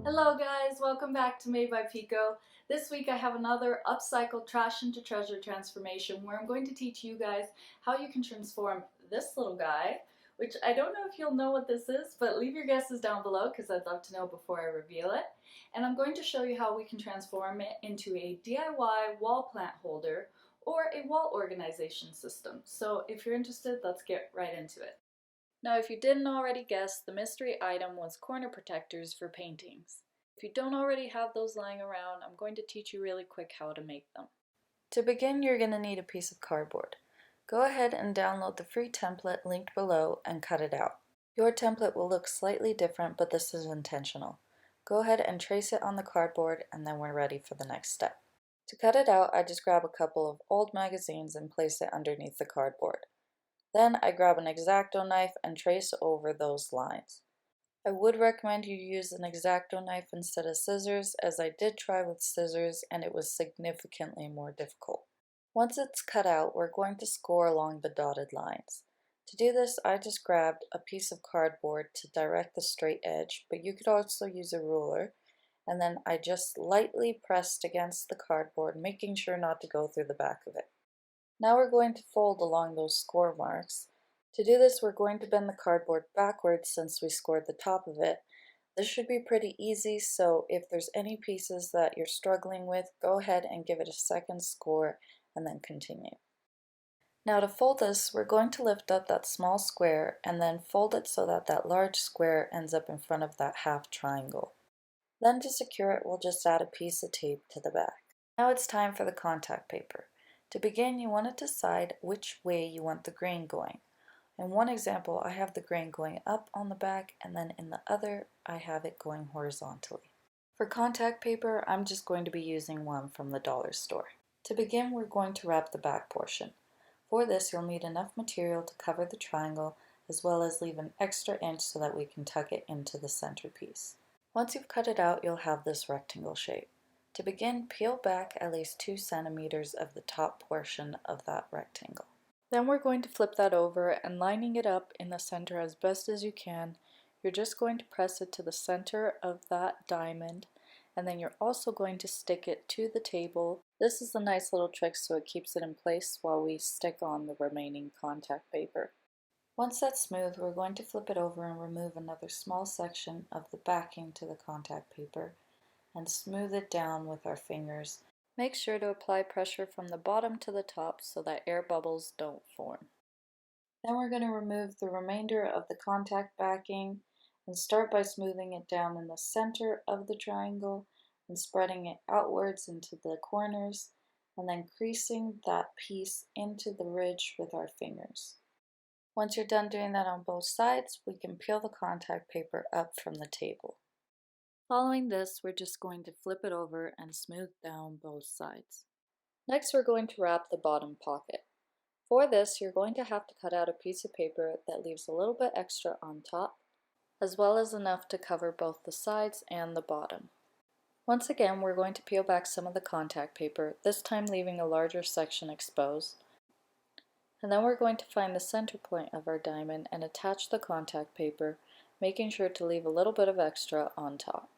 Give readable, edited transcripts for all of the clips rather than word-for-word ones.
Hello guys, welcome back to Made by Pico. This week I have another Upcycle Trash into Treasure transformation where I'm going to teach you guys how you can transform this little guy, which I don't know if you'll know what this is, but leave your guesses down below because I'd love to know before I reveal it. And I'm going to show you how we can transform it into a DIY wall plant holder or a wall organization system. So if you're interested, let's get right into it. Now, if you didn't already guess, the mystery item was corner protectors for paintings. If you don't already have those lying around, I'm going to teach you really quick how to make them. To begin, you're going to need a piece of cardboard. Go ahead and download the free template linked below and cut it out. Your template will look slightly different, but this is intentional. Go ahead and trace it on the cardboard and then we're ready for the next step. To cut it out, I just grab a couple of old magazines and place it underneath the cardboard. Then I grab an X-Acto knife and trace over those lines. I would recommend you use an X-Acto knife instead of scissors, as I did try with scissors and it was significantly more difficult. Once it's cut out, we're going to score along the dotted lines. To do this, I just grabbed a piece of cardboard to direct the straight edge, but you could also use a ruler, and then I just lightly pressed against the cardboard, making sure not to go through the back of it. Now we're going to fold along those score marks. To do this, we're going to bend the cardboard backwards since we scored the top of it. This should be pretty easy, so if there's any pieces that you're struggling with, go ahead and give it a second score and then continue. Now to fold this, we're going to lift up that small square and then fold it so that that large square ends up in front of that half triangle. Then to secure it, we'll just add a piece of tape to the back. Now it's time for the contact paper. To begin, you want to decide which way you want the grain going. In one example, I have the grain going up on the back, and then in the other, I have it going horizontally. For contact paper, I'm just going to be using one from the dollar store. To begin, we're going to wrap the back portion. For this, you'll need enough material to cover the triangle, as well as leave an extra inch so that we can tuck it into the centerpiece. Once you've cut it out, you'll have this rectangle shape. To begin, peel back at least 2 centimeters of the top portion of that rectangle. Then we're going to flip that over and lining it up in the center as best as you can, you're just going to press it to the center of that diamond, and then you're also going to stick it to the table. This is a nice little trick so it keeps it in place while we stick on the remaining contact paper. Once that's smooth, we're going to flip it over and remove another small section of the backing to the contact paper and smooth it down with our fingers. Make sure to apply pressure from the bottom to the top so that air bubbles don't form. Then we're going to remove the remainder of the contact backing and start by smoothing it down in the center of the triangle and spreading it outwards into the corners, and then creasing that piece into the ridge with our fingers. Once you're done doing that on both sides, we can peel the contact paper up from the table. Following this, we're just going to flip it over and smooth down both sides. Next, we're going to wrap the bottom pocket. For this, you're going to have to cut out a piece of paper that leaves a little bit extra on top, as well as enough to cover both the sides and the bottom. Once again, we're going to peel back some of the contact paper, this time leaving a larger section exposed. And then we're going to find the center point of our diamond and attach the contact paper, making sure to leave a little bit of extra on top.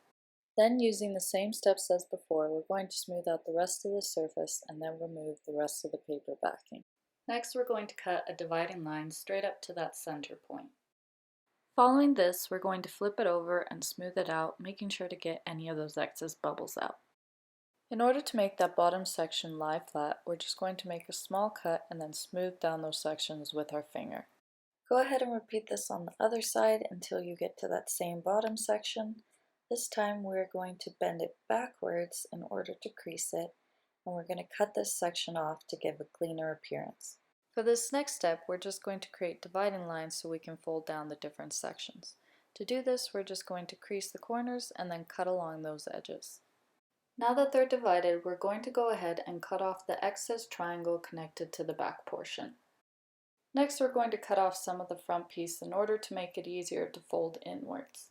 Then, using the same steps as before, we're going to smooth out the rest of the surface and then remove the rest of the paper backing. Next, we're going to cut a dividing line straight up to that center point. Following this, we're going to flip it over and smooth it out, making sure to get any of those excess bubbles out. In order to make that bottom section lie flat, we're just going to make a small cut and then smooth down those sections with our finger. Go ahead and repeat this on the other side until you get to that same bottom section. This time we're going to bend it backwards in order to crease it, and we're going to cut this section off to give a cleaner appearance. For this next step, we're just going to create dividing lines so we can fold down the different sections. To do this, we're just going to crease the corners and then cut along those edges. Now that they're divided, we're going to go ahead and cut off the excess triangle connected to the back portion. Next, we're going to cut off some of the front piece in order to make it easier to fold inwards.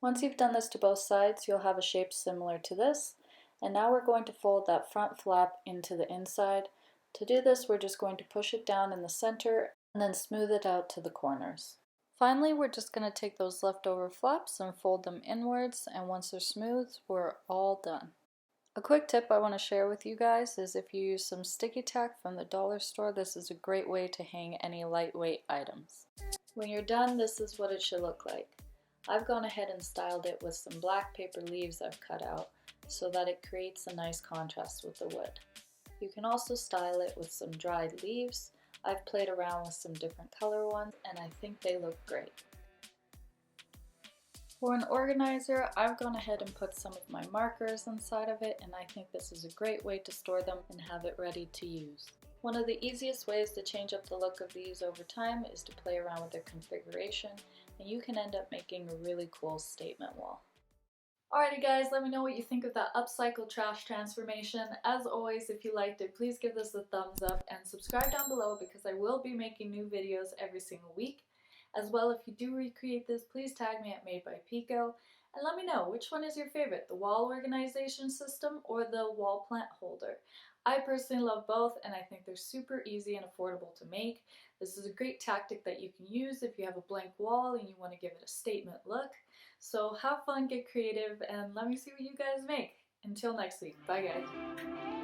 Once you've done this to both sides, you'll have a shape similar to this, and now we're going to fold that front flap into the inside. To do this, we're just going to push it down in the center and then smooth it out to the corners. Finally, we're just going to take those leftover flaps and fold them inwards, and once they're smooth, we're all done. A quick tip I want to share with you guys is if you use some sticky tack from the dollar store, this is a great way to hang any lightweight items. When you're done, this is what it should look like. I've gone ahead and styled it with some black paper leaves I've cut out so that it creates a nice contrast with the wood. You can also style it with some dried leaves. I've played around with some different color ones and I think they look great. For an organizer, I've gone ahead and put some of my markers inside of it, and I think this is a great way to store them and have it ready to use. One of the easiest ways to change up the look of these over time is to play around with their configuration, and you can end up making a really cool statement wall. Alrighty guys, let me know what you think of that upcycle trash transformation. As always, if you liked it, please give this a thumbs up and subscribe down below because I will be making new videos every single week. As well, if you do recreate this, please tag me at Made by Pico and let me know which one is your favorite, the wall organization system or the wall plant holder. I personally love both and I think they're super easy and affordable to make. This is a great tactic that you can use if you have a blank wall and you want to give it a statement look. So have fun, get creative, and let me see what you guys make. Until next week, bye guys.